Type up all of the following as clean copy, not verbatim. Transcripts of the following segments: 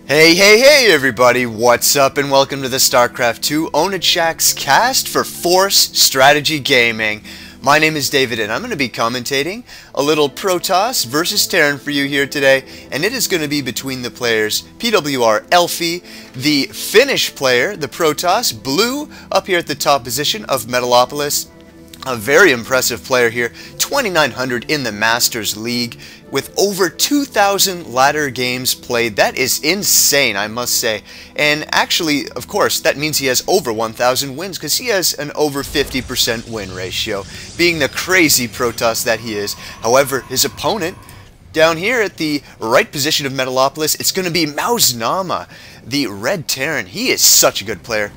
Hey everybody, what's up and welcome to the StarCraft 2 Ownage Shack's cast for Force Strategy Gaming. My name is David and I'm going to be commentating a little Protoss versus Terran for you here today, and it is going to be between the players PwRelfi, the Finnish player, the Protoss, blue up here at the top position of Metalopolis. A very impressive player here, 2,900 in the Masters League with over 2,000 ladder games played. That is insane, I must say. And actually, of course, that means he has over 1,000 wins because he has an over 50% win ratio, being the crazy Protoss that he is. However, his opponent down here at the right position of Metalopolis, it's going to be mouzNaama, the red Terran. He is such a good player.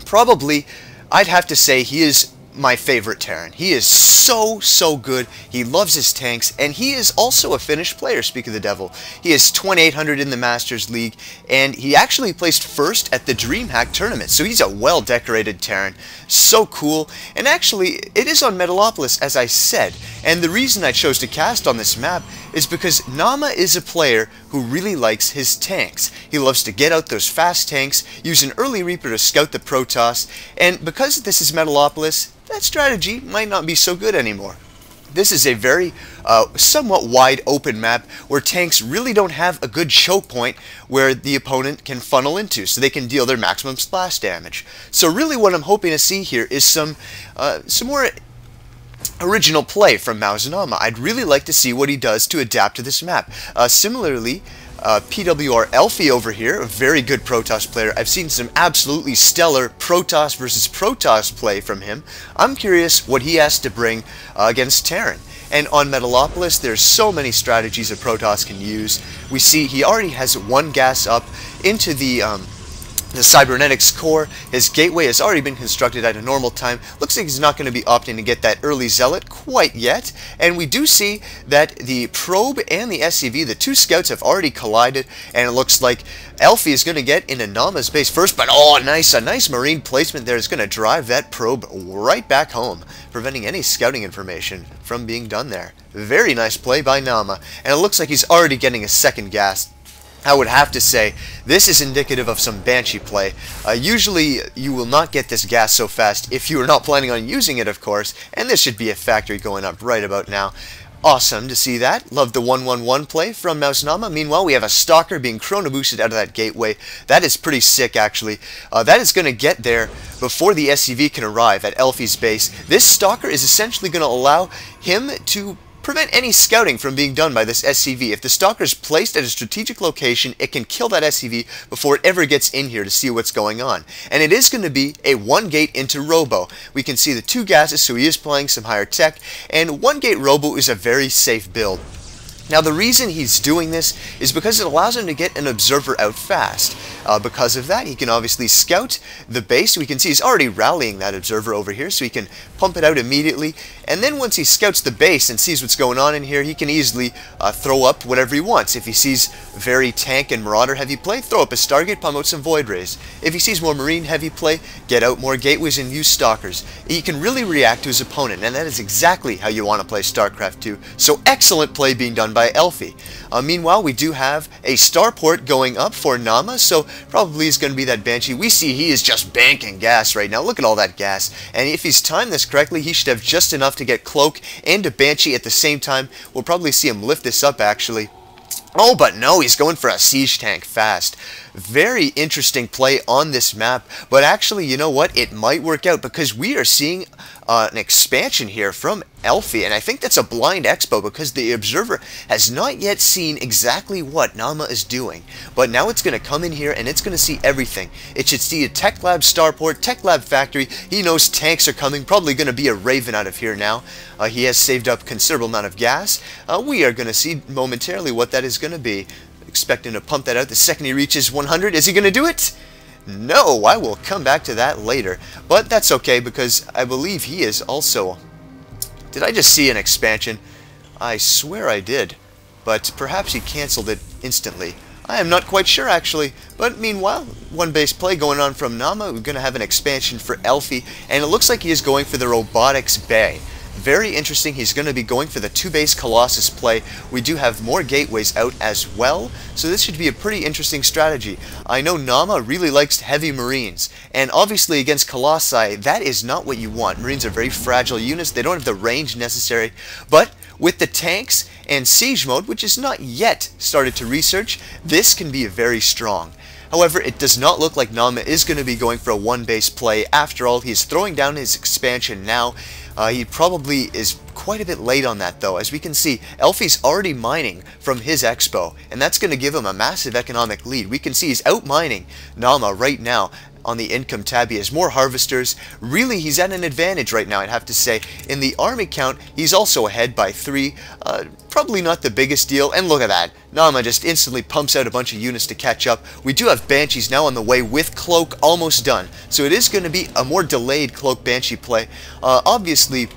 Probably, I'd have to say he is my favorite Terran. He is so good. He loves his tanks, and he is also a Finnish player, speak of the devil. He is 2,800 in the Masters League, and he actually placed first at the DreamHack tournament, so he's a well-decorated Terran. So cool. And actually, it is on Metalopolis, as I said, and the reason I chose to cast on this map is because Naama is a player who really likes his tanks. He loves to get out those fast tanks, use an early Reaper to scout the Protoss, and because this is Metalopolis, that strategy might not be so good anymore. This is a very somewhat wide open map where tanks really don't have a good choke point where the opponent can funnel into so they can deal their maximum splash damage. So really what I'm hoping to see here is some more original play from mouzNaama. I'd really like to see what he does to adapt to this map. Similarly, PwRelfi over here, a very good Protoss player. I've seen some absolutely stellar Protoss versus Protoss play from him. I'm curious what he has to bring against Terran. And on Metalopolis, there's so many strategies a Protoss can use. We see he already has one gas up into the cybernetics core. His gateway has already been constructed at a normal time. Looks like he's not going to be opting to get that early zealot quite yet. And we do see that the probe and the SCV, the two scouts, have already collided, and it looks like Elfi is going to get into Naama's base first, but oh, nice, a nice marine placement there is going to drive that probe right back home, preventing any scouting information from being done there. Very nice play by Naama, and it looks like he's already getting a second gas. I would have to say, this is indicative of some Banshee play. Usually, you will not get this gas so fast if you are not planning on using it, of course, and this should be a factory going up right about now. Awesome to see that. Love the 1-1-1 play from mouzNaama. Meanwhile, we have a Stalker being chrono boosted out of that gateway. That is pretty sick, actually. That is going to get there before the SCV can arrive at Elfi's base. This Stalker is essentially going to allow him to prevent any scouting from being done by this SCV. If the Stalker is placed at a strategic location, it can kill that SCV before it ever gets in here to see what's going on. And it is going to be a one-gate into Robo. We can see the two gases, so he is playing some higher tech, and one-gate Robo is a very safe build. Now the reason he's doing this is because it allows him to get an observer out fast. Because of that, he can obviously scout the base. We can see he's already rallying that observer over here, so he can pump it out immediately. And then once he scouts the base and sees what's going on in here, he can easily throw up whatever he wants. If he sees very tank and marauder heavy play, throw up a Stargate, pump out some Void Rays. If he sees more marine heavy play, get out more gateways and use Stalkers. He can really react to his opponent, and that is exactly how you want to play StarCraft 2. So excellent play being done by Elfi. Meanwhile, we do have a starport going up for Naama, so probably is going to be that Banshee. We see he is just banking gas right now. Look at all that gas. And if he's timed this correctly, he should have just enough to get Cloak and a Banshee at the same time. We'll probably see him lift this up, actually. Oh, but no, he's going for a siege tank fast. Very interesting play on this map, but actually, you know what? It might work out because we are seeing an expansion here from Elfi, and I think that's a blind expo because the observer has not yet seen exactly what Naama is doing. But now it's going to come in here and it's going to see everything. It should see a Tech Lab starport, Tech Lab factory. He knows tanks are coming, probably going to be a Raven out of here now. He has saved up a considerable amount of gas. We are going to see momentarily what that is going to be. Expecting to pump that out the second he reaches 100. Is he going to do it? No, I will come back to that later. But that's okay because I believe he is also... Did I just see an expansion? I swear I did. But perhaps he canceled it instantly. I am not quite sure actually. But meanwhile, one base play going on from Naama. We're going to have an expansion for Elfi. And it looks like he is going for the robotics bay. Very interesting. He's going to be going for the 2-base Colossus play. We do have more gateways out as well, so this should be a pretty interesting strategy. I know Naama really likes heavy Marines, and obviously against Colossi, that is not what you want. Marines are very fragile units. They don't have the range necessary, but with the tanks and siege mode, which is not yet started to research, this can be very strong. However, it does not look like Naama is going to be going for a 1-base play. After all, he is throwing down his expansion now. He probably is quite a bit late on that though. As we can see, Elfi's already mining from his expo, and that's going to give him a massive economic lead. We can see he's out mining Naama right now. On the income tab, he has more harvesters. Really, he's at an advantage right now, I'd have to say. In the army count, he's also ahead by 3. Probably not the biggest deal. And look at that. Naama just instantly pumps out a bunch of units to catch up. We do have Banshees now on the way with Cloak almost done. So it is going to be a more delayed Cloak Banshee play. Obviously,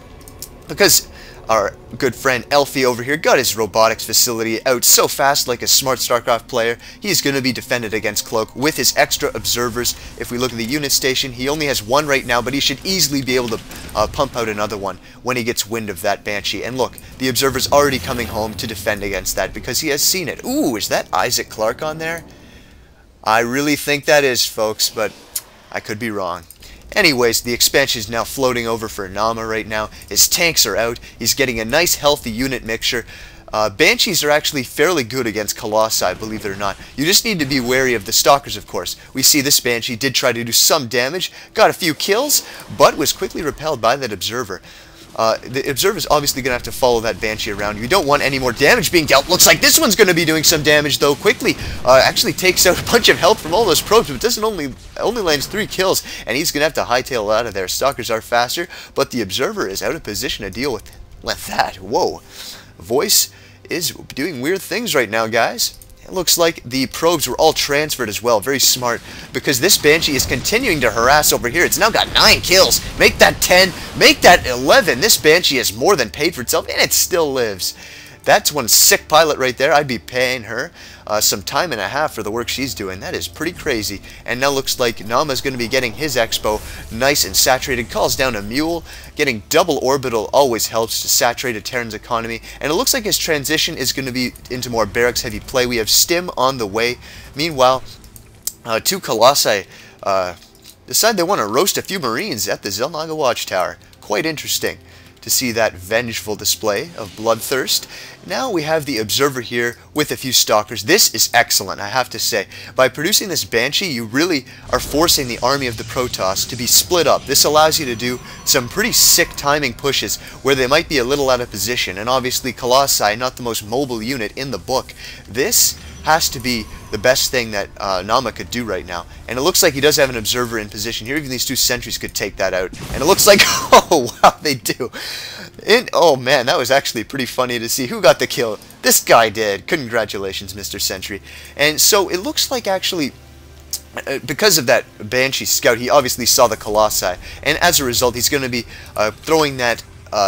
because our good friend Elfi over here got his robotics facility out so fast like a smart StarCraft player, he's going to be defended against Cloak with his extra observers. If we look at the unit station, he only has 1 right now, but he should easily be able to pump out another one when he gets wind of that Banshee. And look, the observer's already coming home to defend against that because he has seen it. Ooh, is that Isaac Clarke on there? I really think that is, folks, but I could be wrong. Anyways, the expansion is now floating over for Naama right now. His tanks are out. He's getting a nice healthy unit mixture. Banshees are actually fairly good against Colossi, believe it or not. You just need to be wary of the Stalkers, of course. We see this Banshee did try to do some damage, got a few kills, but was quickly repelled by that Observer. The Observer is obviously going to have to follow that Banshee around. You don't want any more damage being dealt. Looks like this one's going to be doing some damage, though, quickly. Actually takes out a bunch of health from all those probes, but doesn't only lands 3 kills, and he's going to have to hightail out of there. Stalkers are faster, but the Observer is out of position to deal with that. Whoa. Voice is doing weird things right now, guys. It looks like the probes were all transferred as well. Very smart, because this Banshee is continuing to harass over here. It's now got 9 kills. Make that 10. Make that 11. This Banshee has more than paid for itself, and it still lives. That's one sick pilot right there. I'd be paying her some time and a half for the work she's doing. That is pretty crazy. And now looks like Naama's going to be getting his expo nice and saturated. Calls down a mule. Getting double orbital always helps to saturate a Terran's economy. And it looks like his transition is going to be into more barracks heavy play. We have Stim on the way. Meanwhile, 2 Colossi decide they want to roast a few Marines at the Xel'Naga Watchtower. Quite interesting to see that vengeful display of bloodthirst. Now we have the Observer here with a few Stalkers. This is excellent, I have to say. By producing this Banshee, you really are forcing the army of the Protoss to be split up. This allows you to do some pretty sick timing pushes where they might be a little out of position. And obviously Colossi, not the most mobile unit in the book. This has to be the best thing that Naama could do right now. And it looks like he does have an Observer in position here. Even these 2 sentries could take that out. And it looks like, oh wow, they do. Oh man, that was actually pretty funny to see. Who got the kill? This guy did. Congratulations, Mr. Sentry. And so it looks like actually, because of that Banshee scout, he obviously saw the Colossi. And as a result, he's going to be throwing that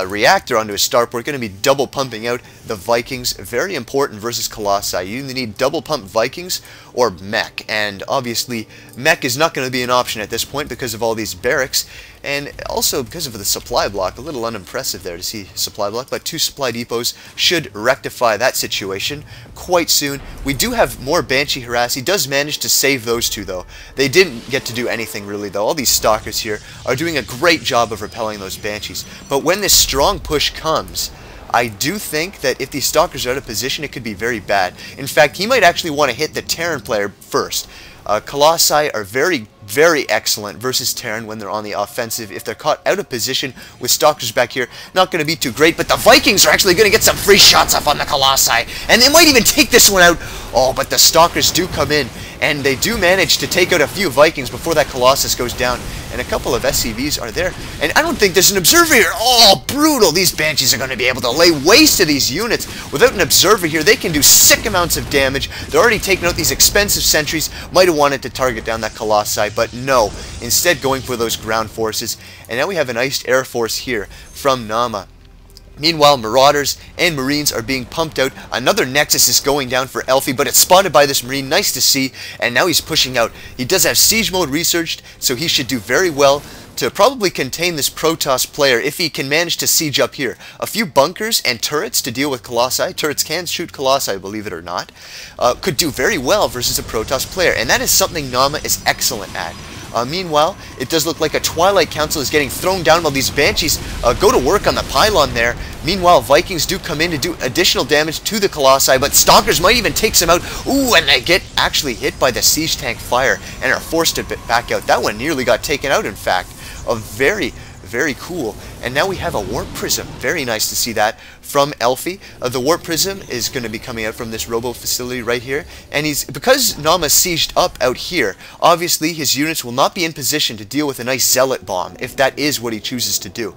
reactor onto his starport, going to be double pumping out the Vikings. Very important versus Colossi. You either need double pump Vikings or mech, and obviously mech is not going to be an option at this point because of all these barracks, and also because of the supply block. A little unimpressive there to see supply block, but 2 supply depots should rectify that situation quite soon. We do have more Banshee harass. He does manage to save those 2 though. They didn't get to do anything really though. All these Stalkers here are doing a great job of repelling those Banshees, but when this strong push comes, I do think that if these Stalkers are out of position, it could be very bad. In fact, he might actually want to hit the Terran player first. Colossi are very, very excellent versus Terran when they're on the offensive. If they're caught out of position with Stalkers back here, not going to be too great, but the Vikings are actually going to get some free shots off on the Colossi, and they might even take this one out. Oh, but the Stalkers do come in, and they do manage to take out a few Vikings before that Colossus goes down, and a couple of SCVs are there, and I don't think there's an Observer here. Oh, brutal. These Banshees are going to be able to lay waste to these units. Without an Observer here, they can do sick amounts of damage. They're already taking out these expensive sentries. Might have wanted to target down that Colossi, but no. Instead going for those ground forces, and now we have an iced air force here from Naama. Meanwhile, Marauders and Marines are being pumped out. Another Nexus is going down for Elfi, but it's spotted by this Marine. Nice to see. And now he's pushing out. He does have Siege Mode researched, so he should do very well to probably contain this Protoss player if he can manage to siege up here. A few bunkers and turrets to deal with Colossi. Turrets can shoot Colossi, believe it or not. Could do very well versus a Protoss player, and that is something Naama is excellent at. Meanwhile, it does look like a Twilight Council is getting thrown down while these Banshees go to work on the pylon there. Meanwhile, Vikings do come in to do additional damage to the Colossi, but Stalkers might even take some out. Ooh, and they get actually hit by the siege tank fire and are forced to back out. That one nearly got taken out, in fact. A very cool. And now we have a Warp Prism. Very nice to see that from Elfi. The Warp Prism is going to be coming out from this robo facility right here. And because Naama sieged up out here, obviously his units will not be in position to deal with a nice Zealot Bomb, if that is what he chooses to do.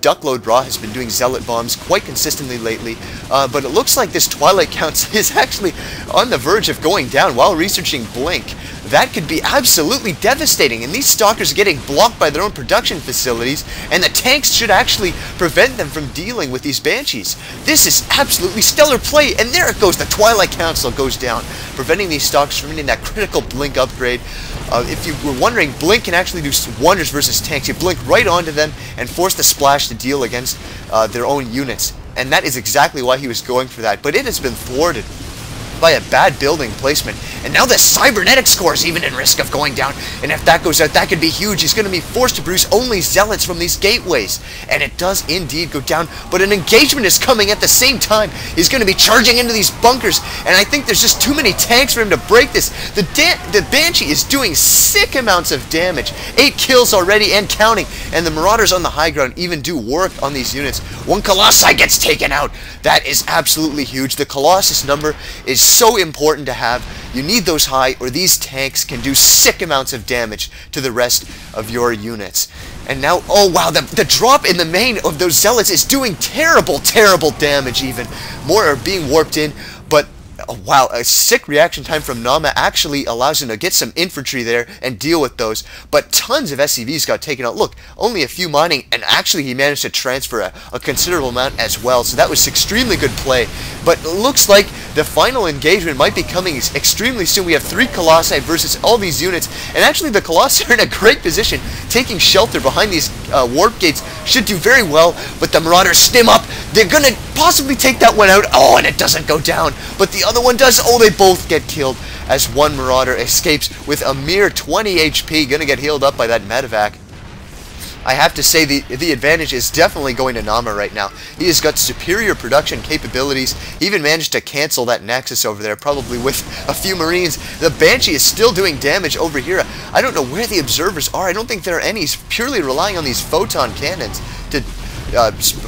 Duckload Raw has been doing Zealot Bombs quite consistently lately, but it looks like this Twilight Council is actually on the verge of going down while researching Blink. That could be absolutely devastating, and these Stalkers are getting blocked by their own production facilities, and the tanks should actually prevent them from dealing with these Banshees. This is absolutely stellar play, and there it goes, the Twilight Council goes down, preventing these Stalkers from getting that critical Blink upgrade. If you were wondering, Blink can actually do wonders versus tanks. You blink right onto them and force the splash to deal against their own units, and that is exactly why he was going for that, but it has been thwarted by a bad building placement. And now the cybernetics core is even in risk of going down, and if that goes out, that could be huge. He's going to be forced to produce only zealots from these gateways, and it does indeed go down, but an engagement is coming at the same time. He's going to be charging into these bunkers, and I think there's just too many tanks for him to break this. The Banshee is doing sick amounts of damage, 8 kills already and counting, and the Marauders on the high ground even do work on these units. One Colossi gets taken out. That is absolutely huge. The Colossus number is so important to have. You need those high, or these tanks can do sick amounts of damage to the rest of your units. And now, oh wow, the drop in the main of those zealots is doing terrible damage even. More are being warped in, but oh, wow, a sick reaction time from Naama actually allows him to get some infantry there and deal with those, but tons of SCVs got taken out. Look, only a few mining, and actually he managed to transfer a considerable amount as well, so that was extremely good play. But it looks like the final engagement might be coming extremely soon. We have 3 Colossi versus all these units, and actually the Colossi are in a great position, taking shelter behind these warp gates. Should do very well, but the Marauders stim up. They're going to possibly take that one out. Oh, and it doesn't go down, but the other one does. Oh, they both get killed as one Marauder escapes with a mere 20 HP, going to get healed up by that medevac. I have to say the advantage is definitely going to Naama right now. He has got superior production capabilities. He even managed to cancel that Nexus over there, probably with a few Marines. The Banshee is still doing damage over here. I don't know where the observers are. I don't think there are any. He's purely relying on these photon cannons to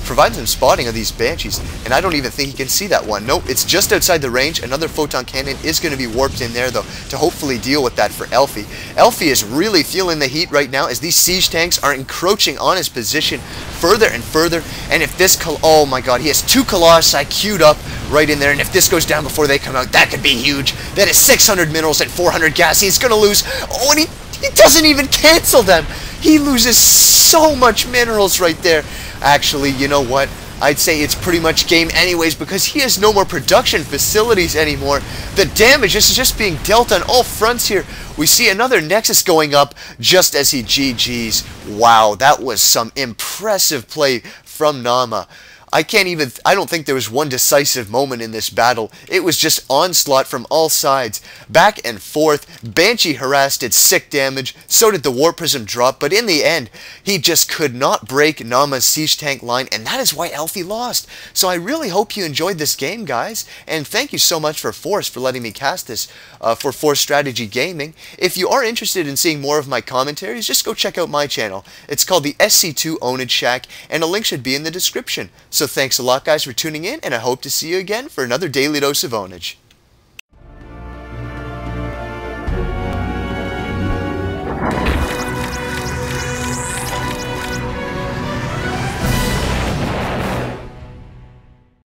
provide some spotting of these Banshees, and I don't even think he can see that one. Nope, it's just outside the range. Another photon cannon is going to be warped in there, though, to hopefully deal with that for Elfi. Elfi is really feeling the heat right now as these siege tanks are encroaching on his position further and further, and if this oh my god, he has 2 Colossi queued up right in there, and if this goes down before they come out, that could be huge. That is 600 minerals and 400 gas. He's going to lose. Oh, and he doesn't even cancel them. He loses so much minerals right there. Actually, you know what? I'd say it's pretty much game anyways, because he has no more production facilities anymore. The damage is just being dealt on all fronts here. We see another Nexus going up just as he GG's. Wow, that was some impressive play from Naama. I don't think there was one decisive moment in this battle. It was just onslaught from all sides, back and forth. Banshee harassed, did sick damage, so did the Warp Prism drop, but in the end, he just could not break Naama's siege tank line, and that is why Elfi lost. So I really hope you enjoyed this game, guys, and thank you so much for Force for letting me cast this for Force Strategy Gaming. If you are interested in seeing more of my commentaries, just go check out my channel. It's called the SC2 Ownage Shack, and a link should be in the description. So thanks a lot, guys, for tuning in, and I hope to see you again for another Daily Dose of Ownage.